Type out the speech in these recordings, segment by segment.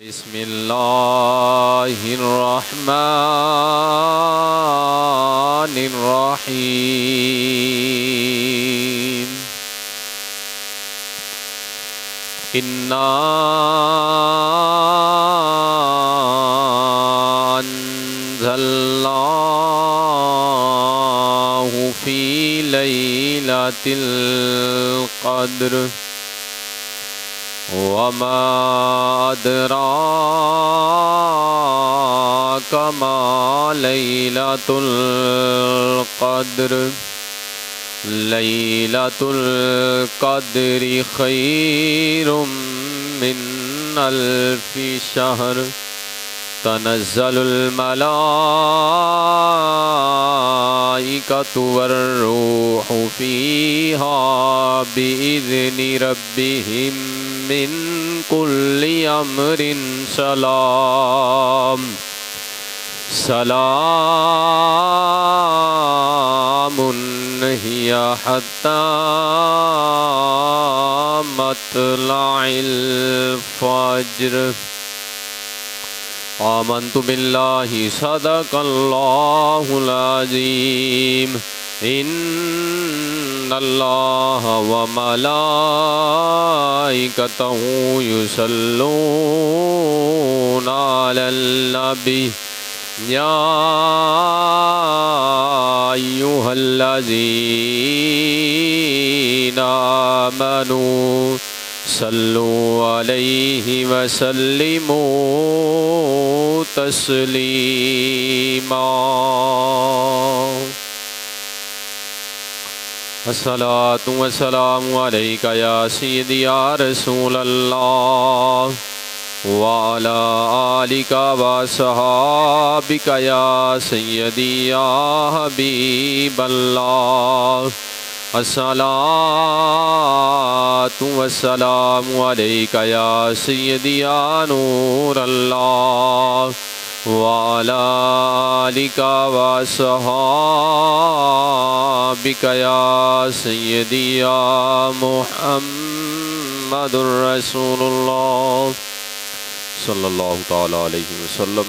بسم اللہ الرحمن الرحیم انا انزلناہ فی لیلۃ القدر وما أدراك ما ليلة القدر ليلة القدر خير من ألف شهر تنزل الملائكة والروح فيها بإذن ربهم من كل أمر سلام هي حتى مطلع الفجر آمنت بالله صدق الله العظيم إن الله وملائكته يصلون على النبي يا أيها الذين آمنوا صلوا عليه وسلموا تسليما الصلاة والسلام عليك يا سيدي يا رسول الله وعلى آلك وصحابك يا سيدي يا حبيب الله الصلاة والسلام عليك يا سيدي يا نور الله وعلى آلك وصحابك يا سيدي يا محمد رسول الله صلی اللہ تعالی علیہ وسلم.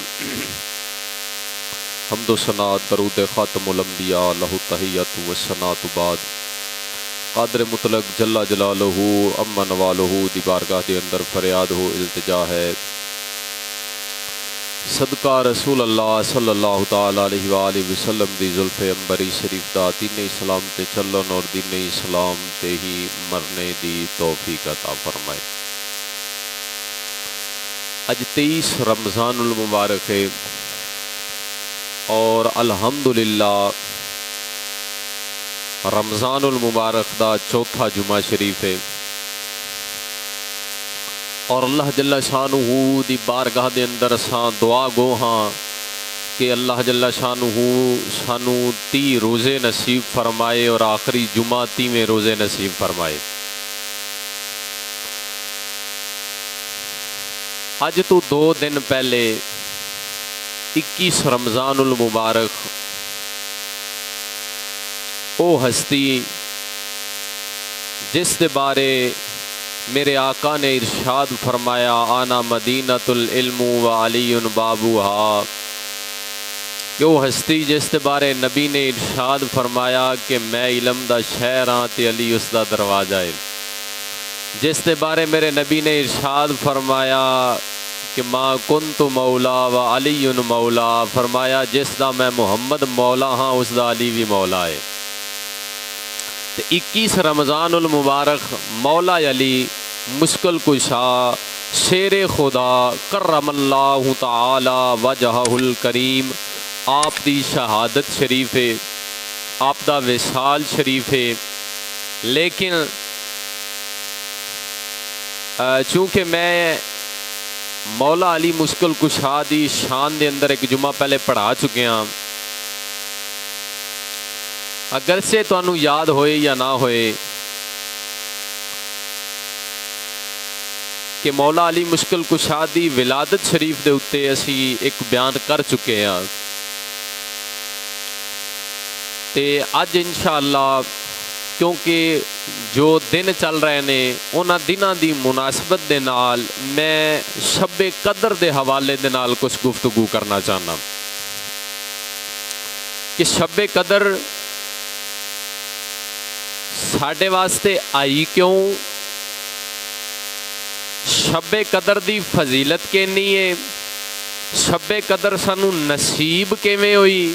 حمد و ثناء درود خاتم الانبیاء لہ تحیت و ثناء بعد. قادر مطلق جل جلالہ اما نوالہ دی بارگاہ دے اندر فریاد ہو التجا ہے صدقہ رسول اللہ صلی اللہ تعالی علیہ وآلہ وسلم دی زلف انبری شریف دا دین اسلام تے چلن اور دین اسلام تے ہی مرنے دی توفیق عطا فرمائے. اج 23 رمضان المبارک ہے اور الحمدللہ رمضان المبارک دا چوتھا جمعہ شریف ہے اور اللہ جل شانہ دی بارگاہ دے اندر اساں دعا گو ہاں کہ اللہ جل شانہ سانو 30 روزے نصیب فرمائے اور آخری جمعہ 30ویں روزے نصیب فرمائے. اج تو 2 دن پہلے 21 رمضان المبارک او ہستی جس دے بارے میرے آقا نے ارشاد فرمایا آنا مدینۃ العلم و علی بابوہا کہ وہ ہستی جس دے بارے نبی نے ارشاد فرمایا کہ میں علم دا شہر ہاں تے علی اس دا دروازہ ہے. جس دے بارے میرے نبی نے ارشاد فرمایا کہ ما کنت مولا و علی مولا فرمایا جس دا میں محمد مولا ہاں اس دا علی بھی مولا ہے. 21 رمضان المبارک مولا علی مشکل کشا شیر خدا کرم اللہ تعالی وجہہ الکریم آپ دی شہادت شریف ہے آپ دا وصال شریف ہے. لیکن چونکہ میں مولا علی مشکل کشا دی شان دے اندر ایک جمعہ پہلے پڑھا چکے ہاں اگرچہ تانوں یاد ہوئے یا نہ ہوئے کہ مولا علی مشکل کشا دی ولادت شریف دے اتے اسی ایک بیان کر چکے ہیں تے اج انشاءاللہ کیونکہ جو دن چل رہے نے انہاں دناں دی مناسبت دے نال میں شب قدر دے حوالے دے نال کچھ گفتگو کرنا چاہنا کہ شب قدر ساڈے واسطے آئی کیوں، شب قدر دی فضیلت کینی ہے، شب قدر سانو نصیب کیویں ہوئی،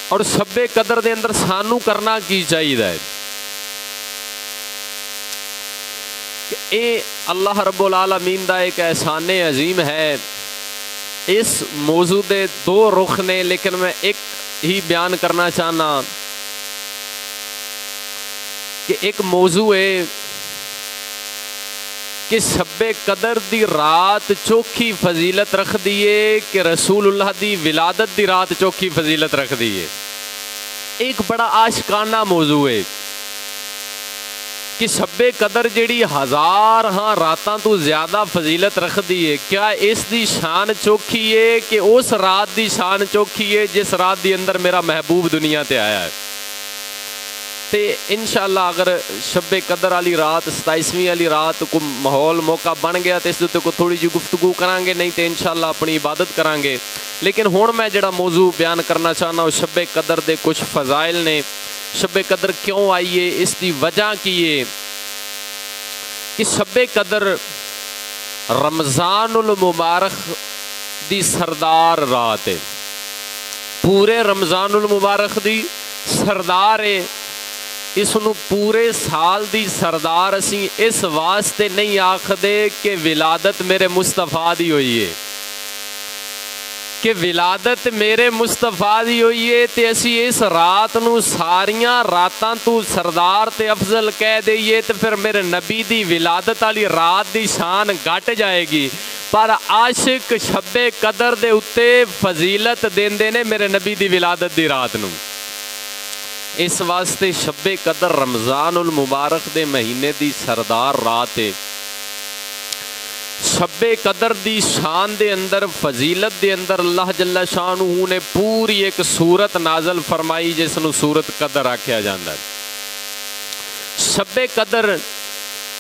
اور شب قدر دے اندر سانو کرنا کی چاہیے ہے۔ اے اللہ رب العالمین دا ایک احسان عظیم ہے۔ اس موضوع دے دو رخ نے، لیکن میں ایک ہی بیان کرنا چاہنا کہ ایک موضوع ہے کہ شب قدر دی رات چوکھی فضیلت رکھ دیے کہ رسول اللہ دی ولادت دی رات چوکھی فضیلت رکھ دیے۔ ایک بڑا عاشقانہ موضوع ہے کہ شب قدر جیڑی ہزار راتاں تو زیادہ فضیلت رکھ دیے، کیا اس دی شان چوکھی ہے کہ اس رات دی شان چوکھی ہے جس رات دی اندر میرا محبوب دنیا تے آیا ہے؟ تے انشاءاللہ اگر شب قدر والی رات 27ویں والی رات کو ماحول موقع بن گیا تو اس دے کو تھوڑی جی گفتگو کریں گے، نہیں تو انشاءاللہ اپنی عبادت کریں گے۔ لیکن ہن میں جڑا موضوع بیان کرنا چاہنا وہ شب قدر دے کچھ فضائل نے۔ شب قدر کیوں آئیے، اس دی وجہ کی ہے کہ شب قدر رمضان المبارک دی سردار رات ہے، پورے رمضان المبارک دی سردار ہے۔ اس نو پورے سال دی سردار اسی اس واسطے نہیں آکھدے کہ ولادت میرے مصطفیٰ دی ہوئی ہے، کہ ولادت میرے مصطفیٰ دی ہوئی ہے تے اسی اس رات نو ساریاں راتاں تو سردار تے افضل کہہ دئیے تے پھر میرے نبی دی ولادت والی رات دی شان گھٹ جائے گی۔ پر عاشق شب قدر دے اتے فضیلت دیندے نے میرے نبی دی ولادت دی رات نو۔ اس واسطے شب قدر رمضان المبارک دے مہینے دی سردار رات ہے۔ شب قدر دی شان دے اندر، فضیلت دے اندر اللہ جل شانہ نے پوری ایک سورت نازل فرمائی جس نو سورت قدر آکھیا جاندا ہے۔ شب قدر،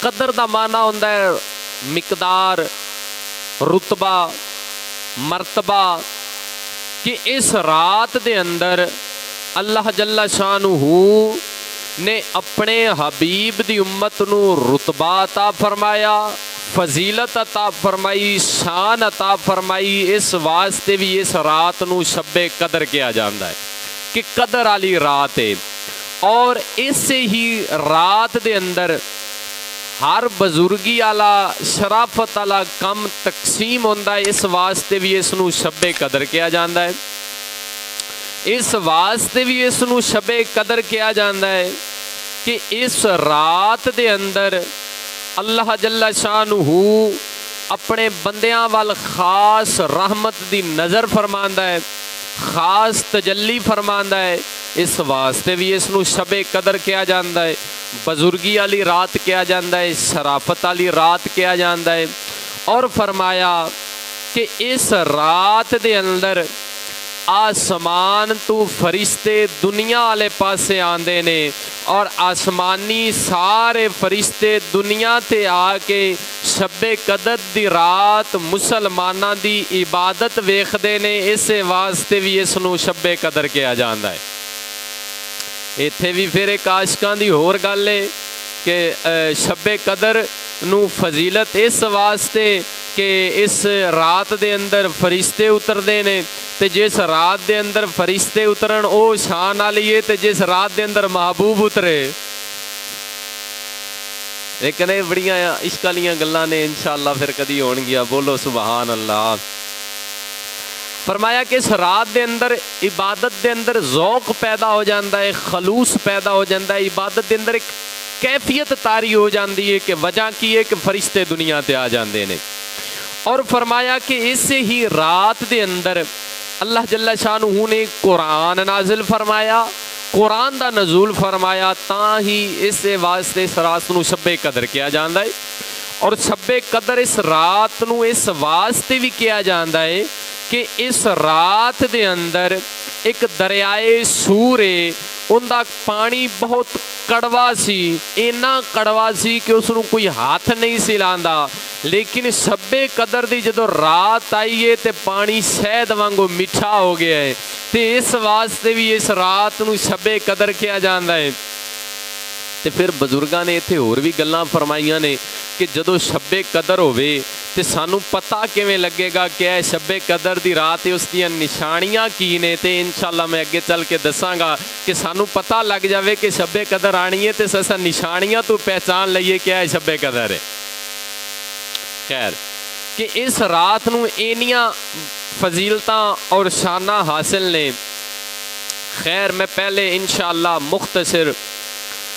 قدر دا معنی ہوندا ہے مقدار، رتبہ، مرتبہ، کہ اس رات دے اندر اللہ جل شانہ نے اپنے حبیب دی امت نو رتبہ عطا فرمایا، فضیلت عطا فرمائی، شان عطا فرمائی۔ اس واسطے بھی اس رات نو شب قدر کیا جاندا ہے کہ قدر والی رات ہے۔ اور اس ہی رات دے اندر ہر بزرگی والا شرافت والا کم تقسیم ہوندا ہے، اس واسطے بھی اس نو شب قدر کیا جاندا ہے۔ اس واسطے بھی اس نو شب قدر کیا جاندا ہے کہ اس رات دے اندر اللہ جل شانہ اپنے بندیاں وال خاص رحمت دی نظر فرماندا ہے، خاص تجلی فرماندا ہے۔ اس واسطے بھی اس نو شب قدر کیا جاندا ہے، بزرگی والی رات کیا جاندا ہے، شرافت والی رات کیا جاندا ہے۔ اور فرمایا کہ اس رات دے اندر آسمان تو فرشتے دنیا والے پاسے آندے نے، اور آسمانی سارے فرشتے دنیا تے آ کے شب قدر دی رات مسلماناں دی عبادت ویکھدے نے۔ اس واسطے بھی اس نو شب قدر کیا جاندا ہے۔ ایتھے بھی پھر ایک عاشقاں دی ہور گل ہے کہ شب قدر نو فضیلت اس واسطے کہ اس رات دے اندر فرشتے اتردے نے، تے جس رات دے اندر فرشتے اترن او شان والی ہے، تے جس رات دے اندر محبوب اترے۔ لیکن یہ بڑیاں عشق والیاں گلاں نے، انشاءاللہ پھر کدی ہون گیا، بولو سبحان اللہ۔ فرمایا کہ اس رات دے اندر عبادت دے اندر ذوق پیدا ہو جاندہ ہے، خلوص پیدا ہو جاندہ ہے، عبادت دے اندر ایک کیفیت طاری ہو جاندی ہے کہ وجہ کی ہے کہ فرشتے دنیا تے آ جاندے نے۔ اور فرمایا کہ اس ہی رات دے اندر اللہ جل شانہ نے قرآن نازل فرمایا، قرآن دا نزول فرمایا، تاں ہی اس واسطے اس رات نو شب قدر کیا جاندا ہے۔ اور شب قدر اس رات نو اس واسطے بھی کیا جاندا ہے کہ اس رات دے اندر ایک دریائے سور ہے، ان دا پانی بہت کڑوا سی، اینا کڑوا سی کہ اس نو کوئی ہاتھ نہیں سی لاندا، لیکن شب قدر دی جدو رات آئی ہے تے پانی شہد وانگو میٹھا ہو گیا ہے، تے اس واسطے بھی اس رات نو شب قدر کیا جاندا ہے۔ تے پھر بزرگاں نے ایتھے اور بھی گلاں فرمائیاں نے کہ جدو شب قدر ہوئے تے سانو پتہ کیویں لگے گا کہ اے شب قدر دی رات اس دیاں نشانیاں کی نے، تے انشاءاللہ میں اگے چل کے دساں گا کہ سانو پتہ لگ جاوے کہ شب قدر آنی ہے تے اساں نشانیاں تو پہچان لئیے کہ اے شب قدر ہے۔ خیر کہ اس رات نو اینیاں فضیلتاں اور شانہ حاصل نے۔ خیر میں پہلے انشاءاللہ مختصر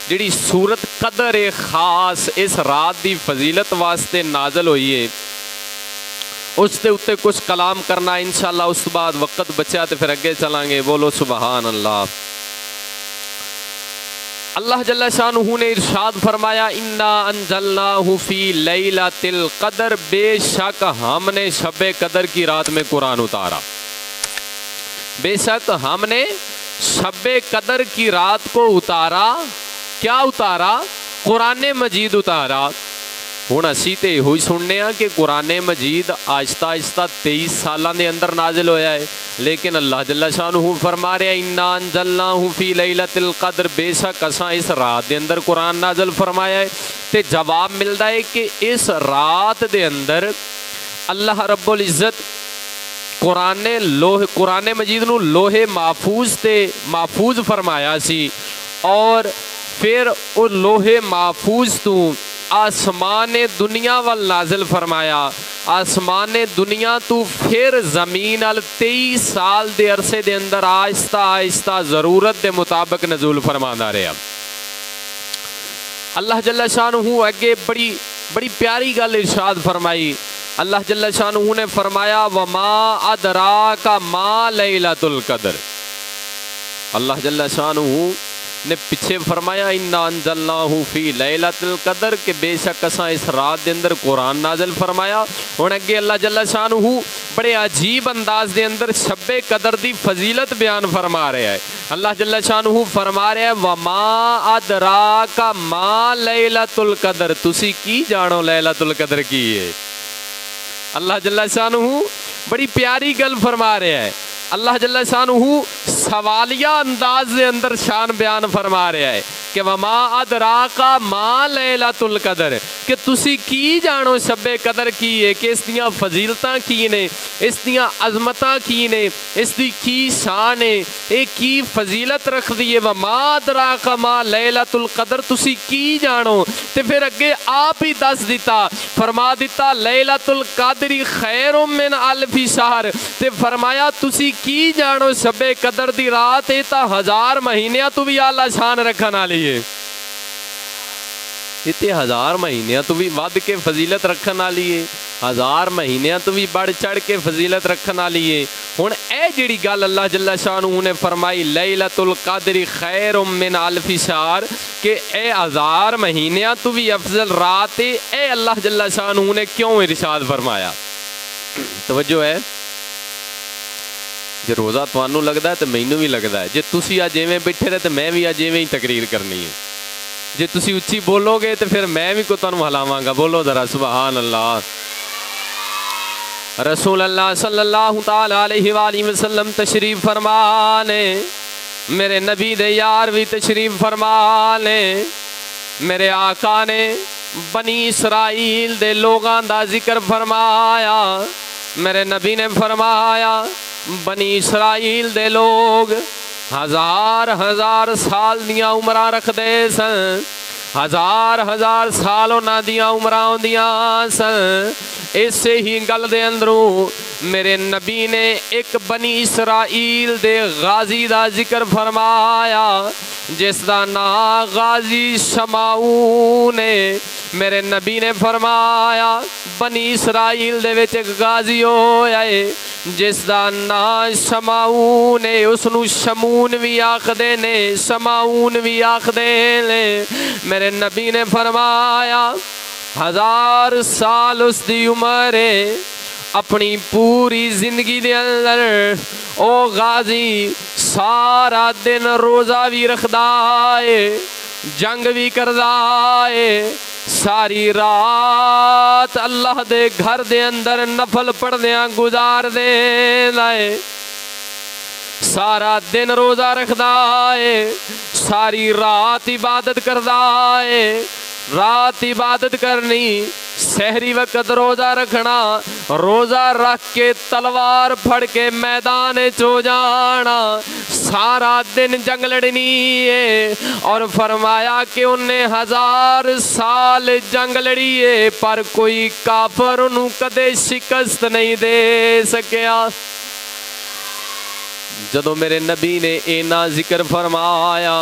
جڑی سورت قدر خاص اس رات دی فضیلت واسطے نازل ہوئی ہے اس تے اتے کچھ کلام کرنا انشاءاللہ، اس بعد وقت بچا تے پھر اگے چلیں گے۔ بولو سبحان اللہ۔ اللہ جل شانہ نے ارشاد فرمایا انا انزلناہ فی لیلۃ القدر، بے شک ہم نے شب قدر کی رات میں قرآن اتارا، بے شک ہم نے شب قدر کی رات کو اتارا۔ کیا اتارا؟ قرآن مجید اتارا۔ ہن اسی تے ہوئی سننے ہاں کہ قرآن مجید آہستہ آہستہ 23 سالاں دے اندر نازل ہویا ہے، لیکن اللہ جل شانہ فرما رہا ہے انا انزلناہ فی لیلۃ القدر، بے شک اساں اس رات دے اندر قرآن نازل فرمایا ہے۔ تے جواب ملدا ہے کہ اس رات دے اندر اللہ رب العزت قرآن مجید نو لوح محفوظ تے محفوظ فرمایا سی، اور پھر او لوح محفوظ تو آسمان دنیا وال نازل فرمایا، آسمان دنیا تو پھر زمین ال 23 سال دے عرصے دے اندر آہستہ آہستہ ضرورت دے مطابق نزول فرماندا رہا۔ اللہ جل شانہ اگے بڑی پیاری گل ارشاد فرمائی۔ اللہ جل شانہ نے فرمایا وما ادراک ما لیلۃ القدر۔ اللہ جل شانہ نے پیچھے فرمایا انا انزلناہ فی لیلۃ القدر کہ بے شک اساں اس رات دے اندر قرآن نازل فرمایا۔ ہن اگے اللہ جل شانہ بڑے عجیب انداز دے اندر شب قدر دی فضیلت بیان فرما رہا ہے۔ اللہ جل شانہ فرما رہا ہے وما ادراک ما لیلۃ القدر، تسی کی جانو لیلۃ القدر کی ہے؟ اللہ جل شانہ بڑی پیاری گل فرما رہا ہے۔ اللہ جل شانہ سوالیہ انداز دے اندر شان بیان فرما رہا ہے کہ وما ادراک ما لیلۃ القدر، کہ تسی کی جانو شب قدر کی ہے، کہ اس دیاں فضیلتاں کی نے، اس دیاں عظمتاں کی نے، اس دی کی شان ہے، ایک کی فضیلت رکھ دیئے۔ وما ادراک ما لیلۃ القدر، تسی کی جانو؟ تے پھر اگے آپ ہی دس دیتا، فرما دیتا لیلۃ القدر خیر من الف شہر، تے فرمایا تسی کی جانو شب قدر دی رات ہے تا 1000 مہینیاں تو بھی اعلیٰ شان رکھن والی ہے، تے 1000 مہینیاں تو بھی ود کے فضیلت رکھن والی ہے، 1000 مہینیاں تو بھی بڑھ چڑھ کے فضیلت رکھن والی ہے۔ ہن اے جڑی گل اللہ جل شانہ نے فرمائی لیلۃ القدر خیر من الف شہر، کہ اے 1000 مہینیاں تو بھی افضل رات ہے، اے اللہ جل شانہ نے کیوں ارشاد فرمایا؟ توجہ ہے، جے روزہ تانوں لگدا ہے تو مینوں بھی لگدا ہے، جے تسی اج ایویں بیٹھے رہے تو میں بھی اج ایویں ہی تقریر کرنی ہے، جے تسی اچھی بولو گے تو پھر میں بھی کو تانوں ہلاواں گا۔ بولو ذرا سبحان اللہ۔ رسول اللہ صلی اللہ تعالی علیہ وآلہ وسلم تشریف فرمانے، میرے نبی دے یار بھی تشریف فرمانے، میرے آقا نے بنی اسرائیل دے لوگاں دا ذکر فرمایا۔ میرے نبی نے فرمایا بنی اسرائیل دے لوگ 1000 سال دیاں عمرہ رکھ دے سن، 1000 سال انہاں دیاں عمرہ ہوندیاں سن۔ اسے ہی گل دے اندروں میرے نبی نے ایک بنی اسرائیل دے غازی دا ذکر فرمایا جس دا نام غازی شمعون ہے۔ میرے نبی نے فرمایا بنی اسرائیل دے وچ ایک غازی ہویا ہے جس دا نام شمعون ہے، اس نو شمون بھی آکھدے نے، شمعون بھی آکھدے نے۔ میرے نبی نے فرمایا 1000 سال اس دی عمر ہے، اپنی پوری زندگی دے اندر او غازی سارا دن روزہ بھی رکھدا ہے، جنگ بھی کردا ہے، ساری رات اللہ دے گھر دے اندر نفل پڑھدیاں گزار دے لائے، سارا دن روزہ رکھدا ہے، ساری رات عبادت کردا ہے، رات عبادت کرنی، سحری وقت روزہ رکھنا، روزہ رکھ کے تلوار پھڑ کے میدان چو جانا، سارا دن جنگ لڑنی ہے، اور فرمایا کہ انہیں 1000 سال جنگ لڑی ہے پر کوئی کافر انہوں کدے شکست نہیں دے سکیا۔ جدو میرے نبی نے اینا ذکر فرمایا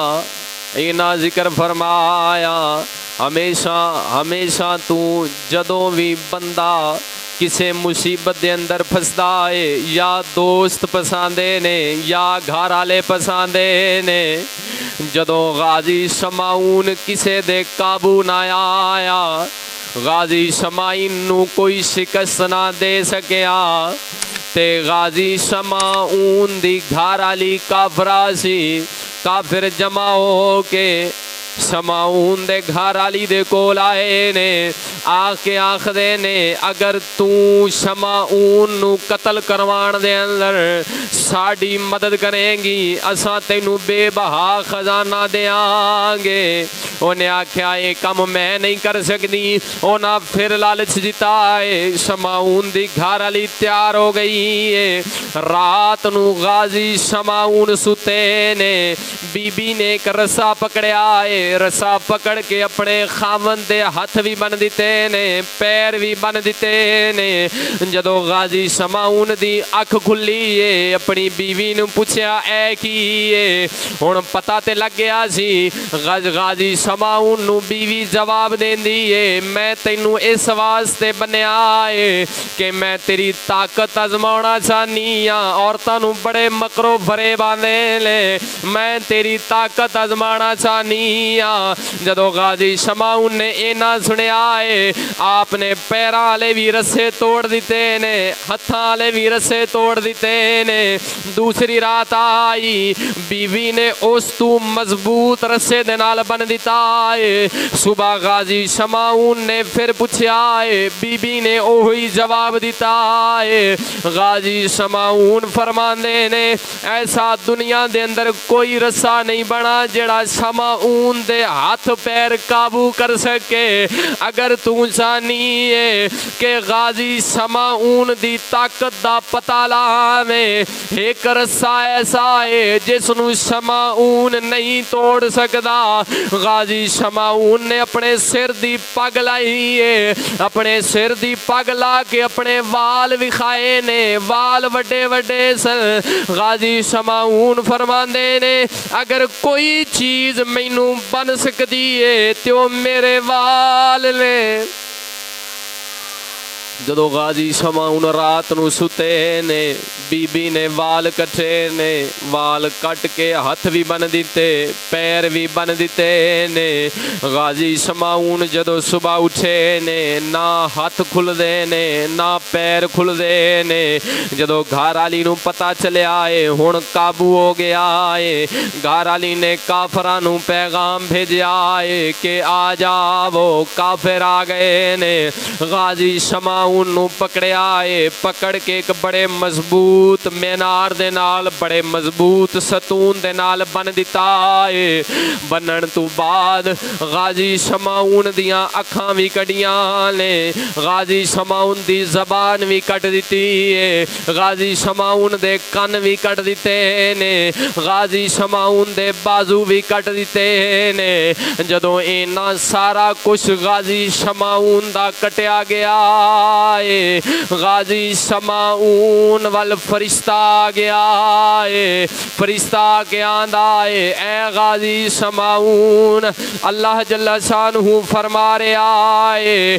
ہمیشہ تو جدوں بھی بندہ کسے مصیبت دے اندر پھسدا ہے، یا دوست پساندے نے یا گھر والے پساندے نے، جدوں غازی شمعون کسے دے قابو نہ آیا، غازی شمعون نو کوئی شکست نہ دے سکیا، تے غازی شمعون دی گھر والی کافرہ سی، کافر جمع ہو کے شمعون دے گھر والی دے کول آئے نے، آ کے آخدے نے اگر تو شمعون نو قتل کروان دے اندر ساڑی مدد کریں گی اساں تینوں بے بہا خزانہ دیاں گے۔ انہیں آکھیا یہ کم میں نہیں کر سکتی، انہاں پھر لالچ دیتا ہے، شمعون دی گھر والی تیار ہو گئی ہے، رات نو غازی شمعون ستے نے، بی بی نے ایک رسا پکڑیا ہے، رسا پکڑ کے اپنے خاوند دے ہاتھ بھی بن دیتے نے، پیر بھی بن دیتے نے، جدو غازی شمعون دی اکھ کھلی ہے اپنی بیوی نو پوچھیا اے کی ہے، ہن پتہ تے لگ گیا سی، غازی شمعون نو بیوی جواب دیندی ہے میں تینوں اس واسطے بنیا ہے کہ میں تیری طاقت آزمانا چاہنی ہاں، عورتاں نو بڑے مکر و فریب آندے لے، میں تیری طاقت آزمانا چاہنی ہاں۔ جدو غازی شمعون نے اینا سنیا ہے آپ نے پیراں والے بھی رسے توڑ دیتے نے، ہتھاں والے بھی رسے توڑ دیتے نے، دوسری رات آئی بیوی نے اس تو مضبوط رسے دے نال بن دیتا ہے، صبح غازی شمعون نے پھر پوچھیا ہے، بی بی نے اوہی جواب دیتا ہے، غازی شمعون فرماندے نے ایسا دنیا دے اندر کوئی رسا نہیں بنا جڑا شمعون دے ہاتھ پیر قابو کر سکے، اگر تو چاہنی ہے کہ غازی شمعون دی طاقت دا پتہ لاویں، ایک رسا ایسا ہے جس نو شمعون نہیں توڑ سکدا۔ غازی شمعون نے اپنے سر دی پگ لائی ہے، اپنے سر دی پگ لا کے اپنے وال وکھائے نے، وال وڈے وڈے سن، غازی شمعون فرماندے نے اگر کوئی چیز مینوں بن سکتی ہے تو میرے وال نے۔ جدو غازی شمعون رات نو ستے نے، بی بی نے وال کٹے نے، وال کٹ کے ہاتھ بھی بن دیتے پیر بھی بن دیتے نے، غازی شمعون جدو صبح اٹھے نے نہ ہاتھ کھل دے نے نہ پیر کھل دے نے، جدو گھر والی نو پتہ چلیا ہے ہن قابو ہو گیا ہے، گھر والی نے کافراں نو پیغام بھیجیا ہے کہ آ جاؤ کافر آ گئے نے، غازی شمعون نو پکڑیا ہے، پکڑ کے ایک بڑے مضبوط مینار دے نال بڑے مضبوط ستون دے نال بن دیتا ہے، بنن تو بعد غازی شمعون دیاں اکھاں بھی کڈیاں نے، غازی شمعون دی زبان بھی کٹ دیتی ہے، غازی شمعون دے کن بھی کٹ دیتے نے، غازی شمعون دے بازو بھی کٹ دیتے نے، جدوں اینا سارا کچھ غازی شمعون دا کٹیا گیا ہے، غازی شمعون وال فرشتہ آ گیا ہے، فرشتہ کے آندا ہے اے غازی شمعون اللہ جل شانہ فرما رہا ہے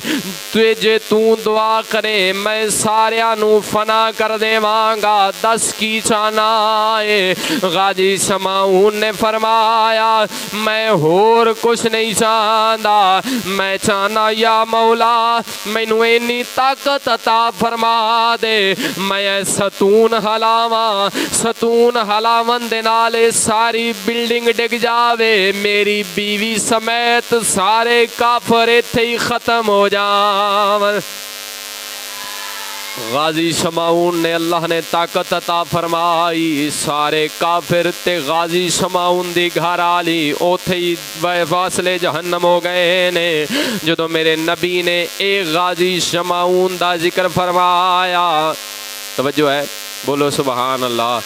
تجھے تو دعا کرے میں ساریاں نو فنا کر دیواں گا، دس کی چاہنا ہے، غازی شمعون نے فرمایا میں اور کچھ نہیں چاہتا، میں چاہنا یا مولا مینوں اینی طاقت عطا فرما دے میں ستون ہلاواں ستون ہلاون دے نال ساری بلڈنگ ڈگ جاوے میری بیوی سمیت سارے کافر ایتھے ہی ختم ہو جاون غازی شمعون نے اللہ نے طاقت عطا فرمائی سارے کافر تے غازی شمعون دی گھر آلی اوتھے ہی فاصلے جہنم ہو گئے نے جدو میرے نبی نے ایک غازی شمعون دا ذکر فرمایا توجہ ہے بولو سبحان اللہ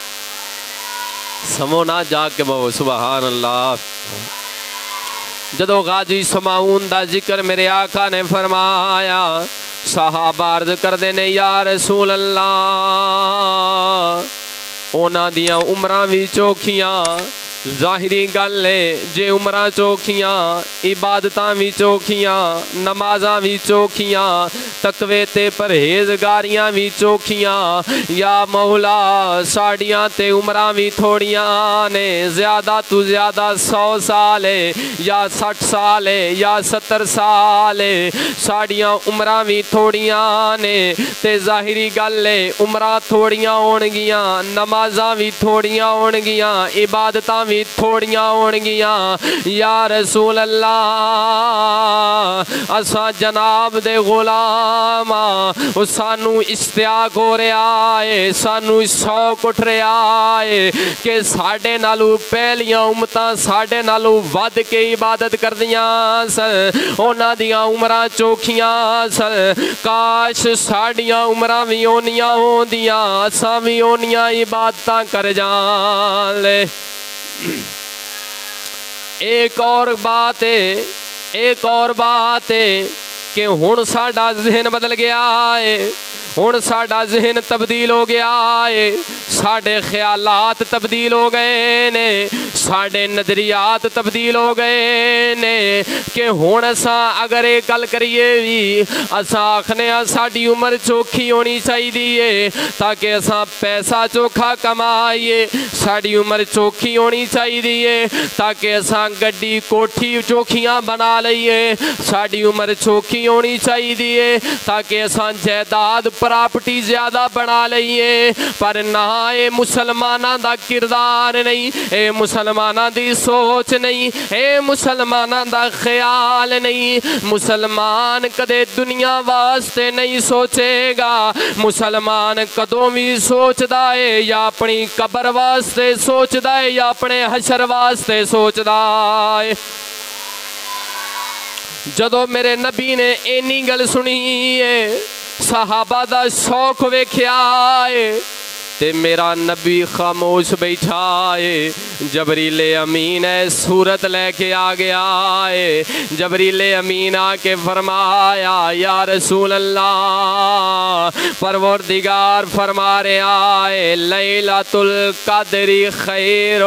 سمو نہ جا کے بولو سبحان اللہ جدو غازی شمعون دا ذکر میرے آقا نے فرمایا صحابہ عرض کر دینے یا رسول اللہ اونا دیاں عمرہ بھی چوکھیاں ظاہری گل ہے جے عمرہ چوکھیاں عبادتاں بھی چوکھیاں نمازاں بھی چوکھیاں تقوی تے پرہیزگاریاں بھی چوکھیاں یا مولا ساڑیاں تے عمرہ بھی تھوڑیاں نے زیادہ تو زیادہ 100 سال ہے یا 60 سال ہے یا 70 سال ہے ساڑیاں عمرہ بھی تھوڑیاں نے تے ظاہری گل ہے عمرہ تھوڑیاں ہونگیاں نمازاں بھی تھوڑیاں ہونگیاں عبادتاں بھی تھوڑیاں ہونگیاں یا رسول اللہ اساں جناب دے غلام سانو اشتیاق ہو رہا ہے سانو شوق اٹھ رہا ہے کہ ساڑے نالو پہلیاں امتاں ساڑے نالو ود کے عبادت کر دیاں سن اونا دیاں عمرہ چوکھیاں سن کاش ساڑیاں عمرہ بھی اونیاں ہوں دیاں اساں بھی اونیاں عبادتاں کر جان لے ایک اور بات ہے کہ ہن ساڈا ذہن بدل گیا ہے ہن ساڈا ذہن تبدیل ہو گیا ہے ساڈے خیالات تبدیل ہو گئے نے ساڈے نظریات تبدیل ہو گئے نے کہ ہن اساں اگر یہ گل کریے بھی اساں آکھنے ساڈی عمر چوکھی ہونی چاہیے تاکہ اساں پیسہ چوکھا کمائیے ساڈی عمر چوکھی ہونی چاہیے تاکہ اساں گڈی کوٹھی چوکھیاں بنا لئیے ساڈی عمر چوکھی ہونی چاہیے تاکہ اساں جائیداد پراپرٹی زیادہ بنا لئیے پر نہ اے مسلماناں دا کردار نہیں اے مسلماناں دی سوچ نہیں اے مسلماناں دا خیال نہیں مسلمان کدے دنیا واسطے نہیں سوچے گا مسلمان کدوں بھی سوچدا ہے یا اپنی قبر واسطے سوچدا ہے یا اپنے حشر واسطے سوچدا ہے جدو میرے نبی نے اینی گل سنی ہے صحابہ دا شوق ویکھیا ہے تے میرا نبی خاموش بیٹھا ہے جبریل امین صورت لے کے آ گیا ہے جبریل امین آ کے فرمایا یا رسول اللہ پروردگار فرما رہا ہے لیلۃ القدر خیر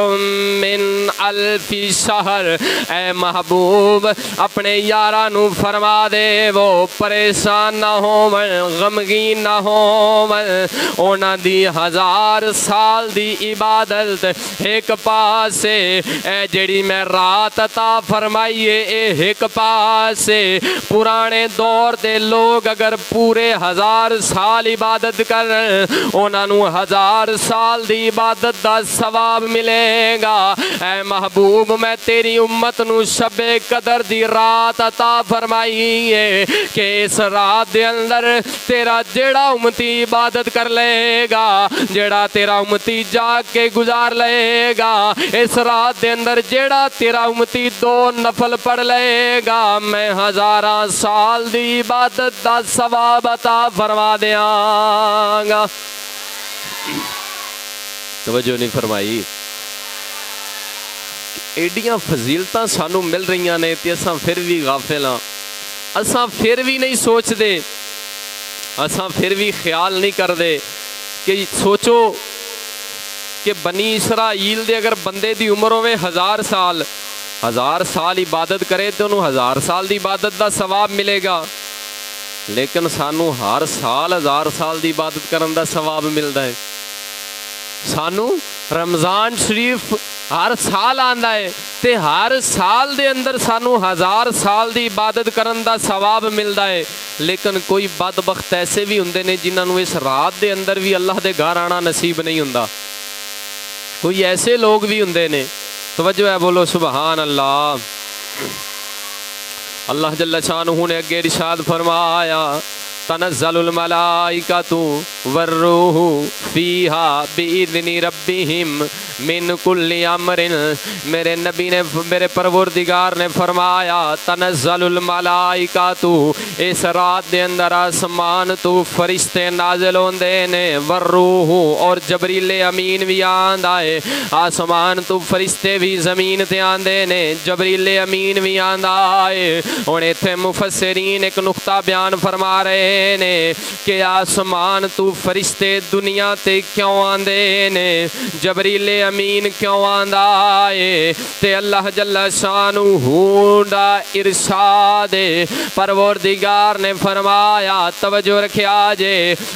من الف شہر اے محبوب اپنے یاراں نو فرما دے وہ پریشان نہ ہون غمگین نہ ہون انہاں دی ہزار سال دی عبادت ایک پاسے اے جڑی میں رات عطا فرمائیے اے ایک پاسے پرانے دور دے لوگ اگر پورے 1000 سال عبادت کرن انہاں نو 1000 سال دی عبادت دا ثواب ملے گا اے محبوب میں تیری امت نو شب قدر دی رات عطا فرمائیے کہ اس رات دے اندر تیرا جیڑا امتی عبادت کر لے گا جیڑا تیرا امتی جاگ کے گزار لے گا اس رات دے اندر جیڑا تیرا امتی 2 نفل پڑھ لے گا میں 1000 سال دی عبادت دا ثواب عطا فرما دیاں گا توجہ نہیں فرمائی ایڈیاں فضیلتاں سانو مل رہیاں نے تے اساں پھر بھی غافل ہاں اساں پھر بھی نہیں سوچ دے اساں پھر بھی خیال نہیں کر دے کہ سوچو کہ بنی اسرائیل دے اگر بندے دی عمر ہوئے 1000 سال عبادت کرے تو انہوں 1000 سال دی عبادت دا ثواب ملے گا لیکن سانو ہر سال 1000 سال دی عبادت کرن دا ثواب ملدا ہے سانو رمضان شریف ہر سال آندا ہے تے ہر سال دے اندر سانو 1000 سال دی عبادت کرن دا ثواب ملدا ہے، لیکن کوئی بدبخت ایسے بھی ہوندے نے جنہاں نو اس رات دے اندر بھی اللہ دے گھر آنا نصیب نہیں ہوندا۔ کوئی ایسے لوگ بھی ہوندے نے، توجہ ہے، بولو سبحان اللہ۔ اللہ جل شانہ نے اگے ارشاد فرمایا تنزل الملائکۃ والروح فیہا بإذن ربہم من کل امر۔ میرے نبی نے، میرے پروردگار نے فرمایا تنزل الملائکۃ، اس رات دے اندر آسمان تو فرشتے نازل ہوندے نے، والروح اور جبریل امین بھی آندا ہے، آسمان تو فرشتے بھی زمین تے آندے نے، جبریل امین بھی آندا ہے۔ ہن ایتھے مفسرین ایک نقطہ بیان فرما رہے نے کہ آسمان تو فرشتے دنیا تے کیوں آندے نے، جبریل امین کیوں آندا ہے؟ تے اللہ جل شانہ دا ارشاد پروردگار نے فرمایا، توجہ رکھیا جے،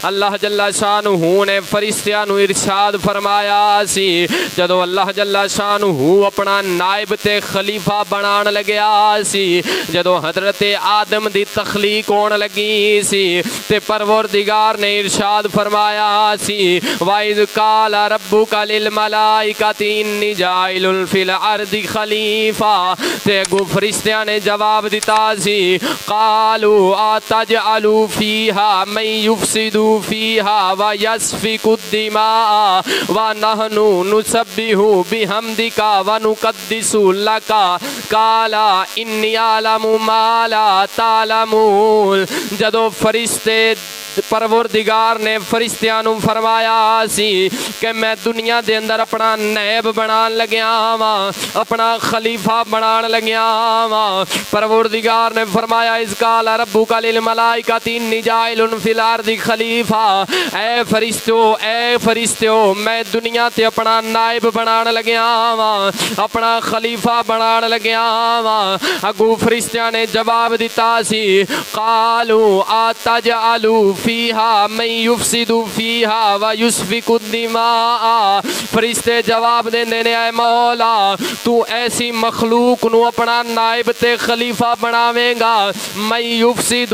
اللہ جل شانہ نے فرشتیاں نو ارشاد فرمایا سی جدو اللہ جل شانہ اپنا نائب تے خلیفہ بنان لگیا سی، جدو حضرت آدم دی تخلیق ہون لگی سی تے پروردگار نے ارشاد فرمایا سی وَإِذْ قَالَ رَبُّكَ لِلْمَلَائِكَةِ إِنِّي جَاعِلٌ فِي الْأَرْضِ خَلِيفَةً، تے اگو فرشتیاں نے جواب دیتا سی قَالُوا أَتَجْعَلُ فِيهَا مَن يُفْسِدُ فِيهَا وَيَسْفِكُ الدِّمَاءَ وَنَحْنُ نُسَبِّحُ بِحَمْدِكَ وَنُقَدِّسُ لَكَ قَالَ إِنِّي أَعْلَمُ مَا لَا تَعْلَمُونَ۔ جدو فرشتے پروردگار نے فرشتیاں نو فرمایا سی کہ میں دنیا دے اندر اپنا نائب بنان لگیا ہاں، اپنا خلیفہ بنان لگیا ہاں، پروردگار نے فرمایا اذ قال ربک للملائکۃ انی جاعل فی الارض خلیفہ، اے فرشتو میں دنیا تے اپنا نائب بنان لگیا ہاں، اپنا خلیفہ بنان لگیا ہاں۔ اگو فرشتیاں نے جواب دیتا سی قالوا اتجعل فیہا من یفسد فیہا ویسفک الدماء، فرشتے جواب دیندے نے اے مولا تو ایسی مخلوق نو اپنا نائب تے خلیفہ بناوے گا، من یفسد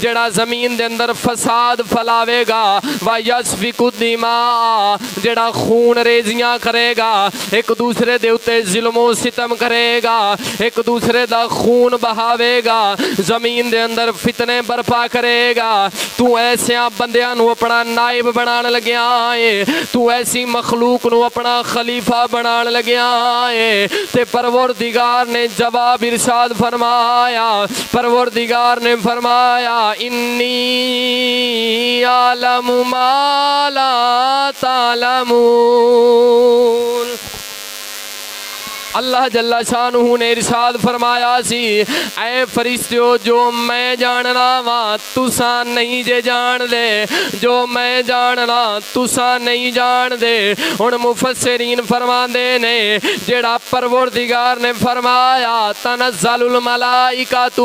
جڑا زمین دے اندر فساد پھلاوے گا، ویسفک الدماء جڑا خون ریزیاں کرے گا، ایک دوسرے دے اتے ظلم و ستم کرے گا، ایک دوسرے دا خون بہاوے گا، زمین دے اندر فتنے برپا کرے گا، تو ایسیاں بندیاں نو اپنا نائب بنان لگیا ہے، تو ایسی مخلوق نو اپنا خلیفہ بنان لگیا ہے۔ تے پروردگار نے جواب ارشاد فرمایا، پروردگار نے فرمایا انی اعلم ما لا تعلمون۔ اللہ جل شانہ نے ارشاد فرمایا سی اے فرشتیو جو میں جاننا وا تساں نہیں جے جان دے، جو میں جاننا تساں نہیں جان دے۔ ہن مفسرین فرماندے نے جڑا پروردگار نے فرمایا تنزل الملائکۃ،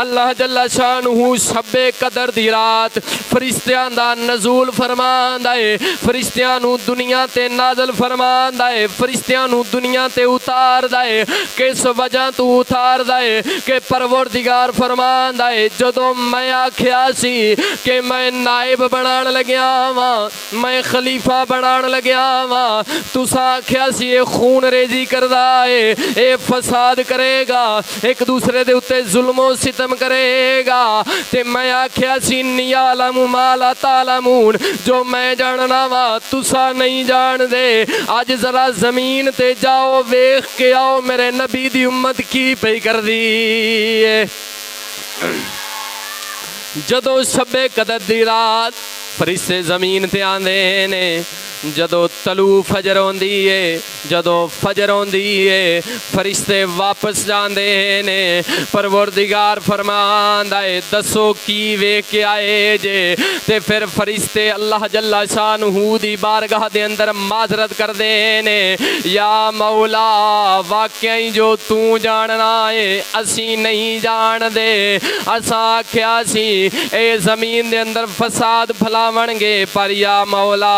اللہ جل شانہ شب قدر دی رات فرشتیاں دا نزول فرماندا ہے، فرشتیاں نو دنیا تے نازل فرماندا ہے، فرشتیاں نو دنیا تے اتار دے، کس وجہ تو اتار دے کہ پروردگار فرماندا ہے جدو میں آکھیا سی کہ میں نائب بنان لگیا وا، میں خلیفہ بنان لگیا وا، تساں آکھیا سی اے خون ریزی کردا ہے، اے فساد کرے گا، ایک دوسرے دے اتے ظلم و ستم کرے گا، تے میں آکھیا سی انی اعلم ما لا تعلمون، جو میں جاننا وا تساں نہیں جان دے۔ اج ذرا زمین تے جاؤ ویکھ کہ آؤ میرے نبی دی امت کی پئی کر دی ہے۔ جدو شب قدر دی رات فرشتے زمین تے آندے نے، جدو طلوع فجر ہوندی ہے، جدو فجر ہوندی ہے فرشتے واپس جاندے نے، پروردگار فرماندا ہے دسو کی ویکھ کے آئے جے، تے پھر فرشتے اللہ جل شانہ دی بارگاہ دے اندر معذرت کردے نے یا مولا واقعی جو تو جاننا ہے اسی نہیں جان دے، اساں آکھیا سی اے زمین دے اندر فساد پھلاون گے پر یا مولا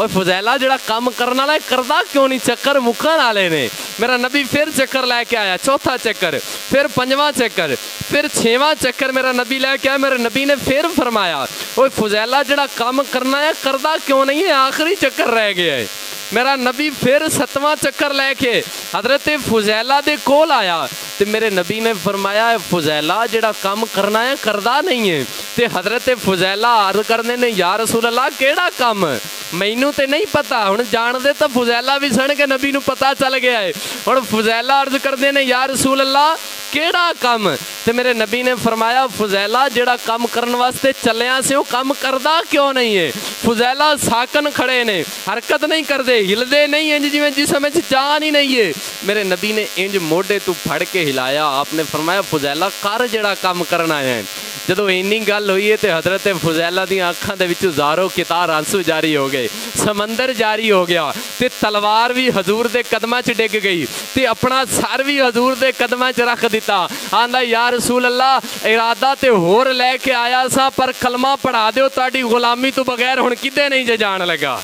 اور فضیلہ جڑا کام کرنا ہے کردا کیوں نہیں؟ چکر مکن والے نے۔ میرا نبی پھر چکر لے کے آیا، چوتھا چکر، پھر پنجواں چکر، پھر چھواں چکر میرا نبی لے کے آیا۔ میرے نبی نے پھر فرمایا اوے فضیلہ جڑا کام کرنا ہے کردا کیوں نہیں ہے؟ آخری چکر رہ گیا ہے۔ میرا نبی پھر ستواں چکر لے کے حضرت فضیلہ دے کول آیا تے میرے نبی نے فرمایا فضیلہ جڑا کام کرنا ہے کردا نہیں ہے۔ تے حضرت فضیلہ عرض کرنے نے یا رسول اللہ کیڑا کام؟ مینوں تے نہیں پتا، ہن جان دے تا فضیلہ بھی سن کے نبی نو پتا چل گیا ہے۔ ہن فضیلہ عرض کردے نے یا رسول اللہ کیڑا کام؟ تے میرے نبی نے فرمایا فضیلہ جڑا کام کرن واسطے چلیاں سے وہ کام کردا کیوں نہیں ہے؟ فضیلہ ساکن کھڑے نے، حرکت نہیں کردے، ہلدے نہیں انج جویں جسم وچ جان ہی نہیں ہے۔ میرے نبی نے انج موڈے تو پھڑ کے ہلایا، آپ نے فرمایا فضیلہ کر جڑا کام کرنا ہے۔ جدو اینی گل ہوئی ہے تے حضرت فضیلہ دی آنکھاں دے وچوں زارو کتار آنسو جاری ہو گئے، سمندر جاری ہو گیا تے تلوار بھی حضور دے قدماں چ ڈگ گئی تے اپنا سر بھی حضور دے قدماں چ رکھ دیتا۔ آندا یا رسول اللہ ارادہ تے ہور لے کے آیا سا پر کلمہ پڑھا دیو تہاڈی غلامی تو بغیر ہن کدے نہیں جے جان لگا۔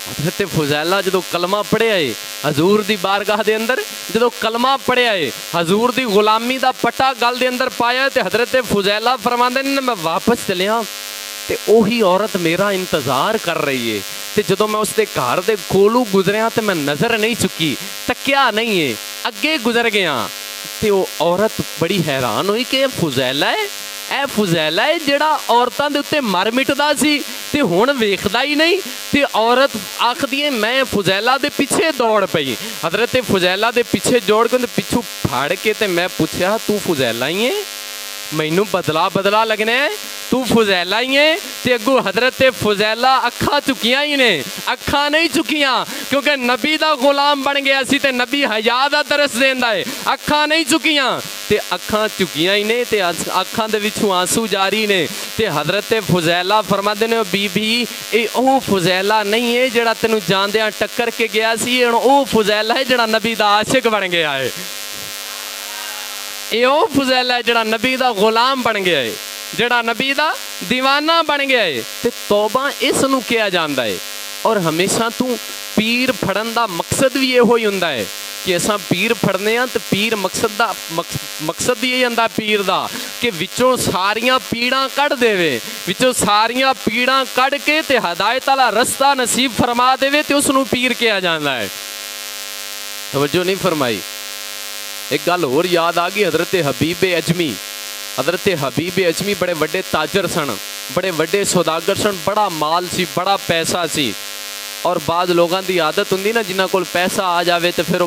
حضرت فضیلہ جدو کلمہ پڑھیا ہے حضور دی بارگاہ دے اندر، جدو کلمہ پڑھیا ہے حضور دی غلامی دا پٹا گل دے اندر پایا تے حضرت فضیلہ فرماندے نے میں واپس چلیا تے اوہی عورت میرا انتظار کر رہی ہے تے جدو میں اس دے گھر دے کولو گزریا تے میں نظر نہیں چکی، تکیا نہیں ہے، اگے گزر گیا تے وہ عورت بڑی حیران ہوئی کہ فضیلہ ہے، اے فضیلہ ہے جڑا عورتاں دے اوتے مر مٹدا سی تے ہن ویکھدا ہی نہیں۔ تے عورت آکھدی ہے میں فضیلہ دے پیچھے دوڑ پئی، حضرت فضیلہ دے پیچھے جوڑ کے پیچھوں پھاڑ کے تے میں پوچھیا تو فضیلہ ہی ہے؟ مینوں بدلا بدلا لگنے ہے، تو فضیلہ ہی ہے؟ تے اگو حضرت فضیلہ اکھاں چکیاں ہی نے، اکھاں نہیں چکیاں کیونکہ نبی دا غلام بن گیا سی تے نبی حیا دا درس دیندا ہے، اکھاں نہیں چکیاں تے اکھاں چکیاں ہی نے تے اکھاں دے وچوں آنسو جاری نے۔ تے حضرت فضیلہ فرماندے نے بی بی اے او فضیلہ نہیں ہے جڑا تینوں جاندیاں ٹکر کے گیا سی، او فضیلہ ہے جڑا نبی دا عاشق بن گیا ہے، اے او فضیلہ ہے جڑا نبی دا غلام بن گیا ہے، جڑا نبی دا دیوانہ بن گیا ہے۔ تے توبہ اس نو کیا جاندا ہے۔ اور ہمیشہ تو پیر پھڑن دا مقصد بھی یہ ہوئی ہوندا ہے کہ اساں پیر پھڑنے ہاں تے پیر مقصد یہ ہوندا پیر دا کہ وچوں ساریاں پیڑاں کڈ دے، وچوں ساریاں پیڑاں کڈ کے تے ہدایت والا رستہ نصیب فرما دے تے اس نو پیر کیا جاندا ہے۔ توجہ نہیں فرمائی۔ ایک گل اور یاد آ گئی، حضرت حبیب اجمی، حضرت حبیب اجمی بڑے وڈے تاجر سن، بڑے وڈے سوداگر سن، بڑا مال سی، بڑا پیسہ سی۔ اور بعض لوگاں دی عادت ہوندی نا جنہاں کول پیسہ آ جاوے تے پھر وہ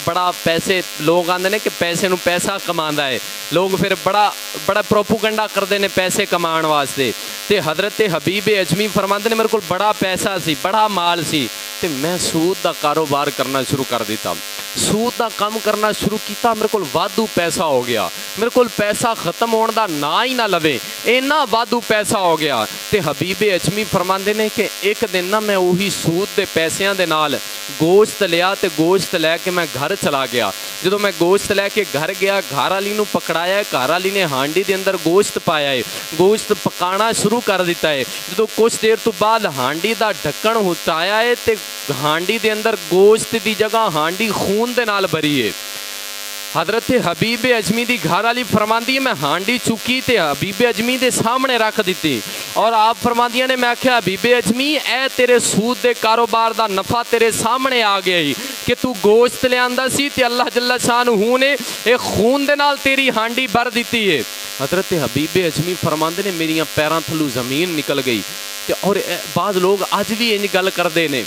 بڑا پیسے لوگ آندے نے کہ پیسے نو پیسہ کماندا ہے، لوگ پھر بڑا پروپوگنڈا کردے نے پیسے کمان واسطے۔ تے حضرت حبیب اجمی فرماندے نے میرے کول بڑا پیسہ سی، بڑا مال سی تے میں سود دا کاروبار کرنا شروع کر دیتا، سود دا کام کرنا شروع کیتا، میرے کول وادو پیسہ ہو گیا، میرے کول پیسہ ختم ہون دا نا ہی نہ لوے، اینا وادو پیسہ ہو گیا۔ تے حبیب اجمی فرماندے نے کہ ایک دن نا میں وہی سود دے پیسیاں دے نال گوشت لیا تے گوشت لے کے میں گھر چلا گیا۔ جدو میں گوشت لے کے گھر گیا، گھر والی نو پکڑایا ہے، گھر والی نے ہانڈی دے اندر گوشت پایا ہے، گوشت پکانا شروع کر دیتا ہے۔ جدو کچھ دیر تو بعد ہانڈی دا ڈھکن ہٹایا ہے تے ہانڈی دے اندر گوشت دی جگہ ہانڈی خون دے نال بھری ہے۔ حضرت حبیب اجمی دی گھر والی فرماندی ہے میں ہانڈی چکی تے حبیب اجمی دے سامنے رکھ دیتی، اور آپ فرماندیاں نے میں آکھیا حبیب اجمی اے تیرے سود دے کاروبار دا نفع تیرے سامنے آ گیا ہی کہ تو گوشت لے آندا سی تے اللہ جل شانہ نے اے خون دے نال تیری ہانڈی بھر دیتی ہے۔ حضرت حبیب اجمی فرماندے نے میریاں پیراں تھلو زمین نکل گئی۔ تے اور بعض لوگ اج بھی انج گل کردے نے،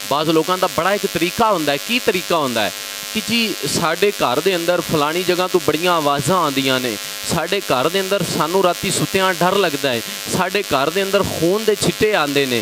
بعض لوگاں دا بڑا ایک طریقہ ہوندا ہے، کی طریقہ ہوندا ہے کہ جی ساڈے گھر دے اندر فلانی جگہ تو بڑیاں آوازاں آندیاں نے، ساڈے گھر دے اندر سانو راتی ستیاں ڈر لگدا ہے، ساڈے گھر دے اندر خون دے چھٹے آندے نے،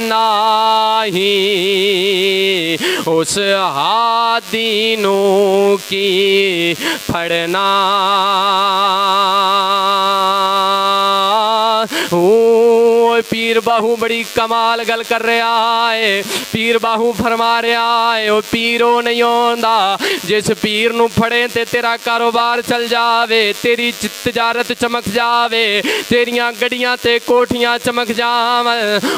نہیں اس ہادی نو کی پھڑنا پیر باہو بڑی کمال گل کر رہا ہے پیر باہو فرما رہا ہے او پیرو نہیں ہوندا جس پیر نو پھڑے تے تیرا کاروبار چل جاوے تیری تجارت چمک جاوے تیریاں گڑیاں تے کوٹھیاں چمک جاون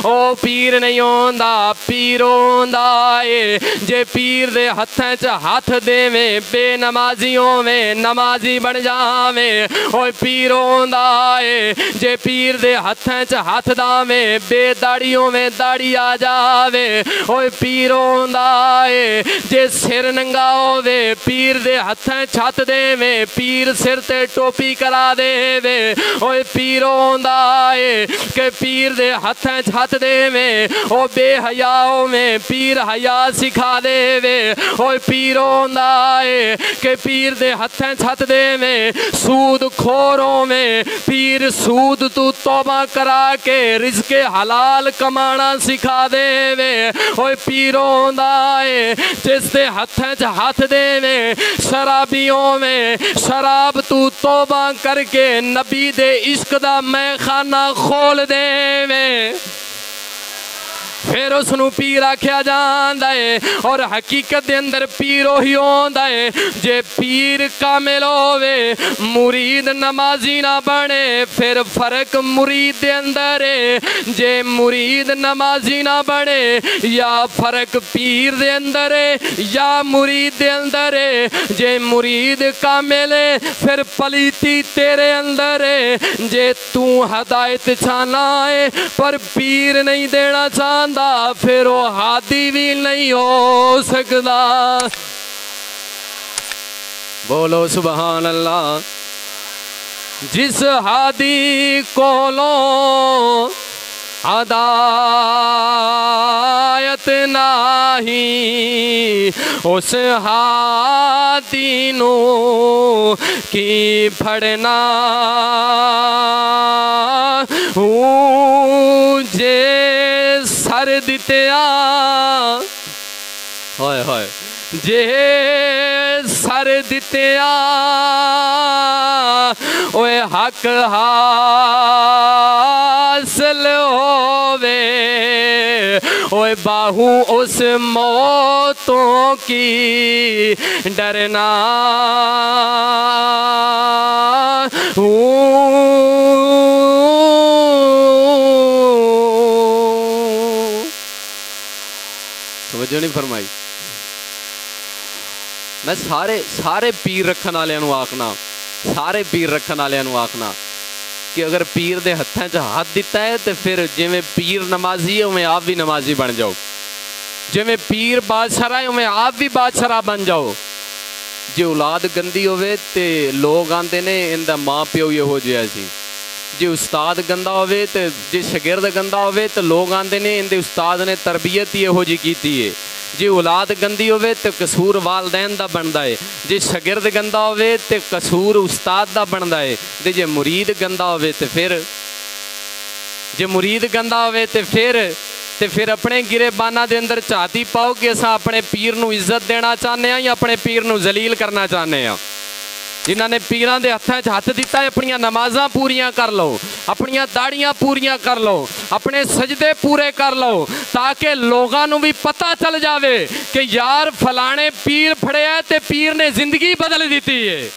او پیر نہیں ہوندا پیر ہوندا ہے جے پیر دے ہتھاں چ ہاتھ دیویں بے نمازیوں میں نمازی بن جاویں او پیر ہوندا ہے جے پیر دے ہتھاں چ ہاتھ داویں بے داڑیوں میں داڑی آ جاوے اوے پیر ہوندا ہے جے سر ننگا ہووے پیر دے ہتھاں چھت دیویں پیر سر تے ٹوپی کرا دیوے اوے پیر ہوندا ہے کہ پیر دے ہتھاں چھت دیویں او بے حیاؤں میں پیر حیا سکھا دیوے اوے پیر ہوندا ہے کہ پیر دے ہتھاں چھت دیویں سود کھوروں میں پیر سود تو توبہ کرا کے رزق حلال کمانا سکھا دے وے اوے پیر ہوندا ہے جس دے ہتھاں چ ہاتھ دے وے شرابیوں میں شراب تو توبہ کر کے نبی دے عشق دا میں خانہ کھول دے وے پھر اس نو پیر آکھیا جاندا ہے اور حقیقت دے اندر پیر وہی ہوندا ہے جے پیر کامل ہووے مرید نمازی نہ بنے پھر فرق مرید دے اندر ہے جے مرید نمازی نہ بنے یا فرق پیر دے اندر ہے یا مرید دے اندر ہے جے مرید کامل ہے پھر پلیتی تیرے اندر ہے جے تو ہدایت چاہنا ہے پر پیر نہیں دینا چاہتا پھر وہ ہادی بھی نہیں ہو سکتا بولو سبحان اللہ جس ہادی کولوں ہدایت نہیں اس ہادی نو کی پھڑنا جے سر دتیا ہوئے ہوئے جے سر دتیا اوے حق حاصل ہووے اوے باہو اس موتوں کی ڈرنا توجہ نہیں فرمائی میں سارے پیر رکھن والے نو آکھنا سارے پیر رکھن والے نو آکھنا کہ اگر پیر دے ہتھاں چ ہاتھ دیتا ہے تو پھر جویں پیر نمازی ہے میں آپ بھی نمازی بن جاؤ جویں پیر بادشاہ ہے میں آپ بھی بادشاہ بن جاؤ جے اولاد گندی ہوئے تے لوگ آندے نے ان دا ماں پیو یہ ہو جیا سی جے استاد گندا ہوئے تے جے شاگرد گندا ہوئے تے لوگ آندے نے ان دے استاد نے تربیت یہ ہو جی کیتی ہے جے اولاد گندی ہوئے تے قصور والدین دا بندا ہے جے شاگرد گندا ہوئے تے قصور استاد دا بندا ہے تے جے مرید گندا ہوئے تے پھر اپنے گرے بانہ دے اندر چاہتی پاؤ کہ اساں اپنے پیر نو عزت دینا چاہنے ہیں یا اپنے پیر نو ذلیل کرنا چاہنے ہیں جنہاں نے پیران دے ہتھاں ہاتھ دیتا ہے اپنیاں نمازاں پوریاں کر لو اپنیاں داڑیاں پوریاں کر لو اپنے سجدے پورے کر لو تاکہ لوگاں نو بھی پتہ چل جاوے کہ یار فلانے پیر پھڑے ہے تے پیر نے زندگی بدل دیتی ہے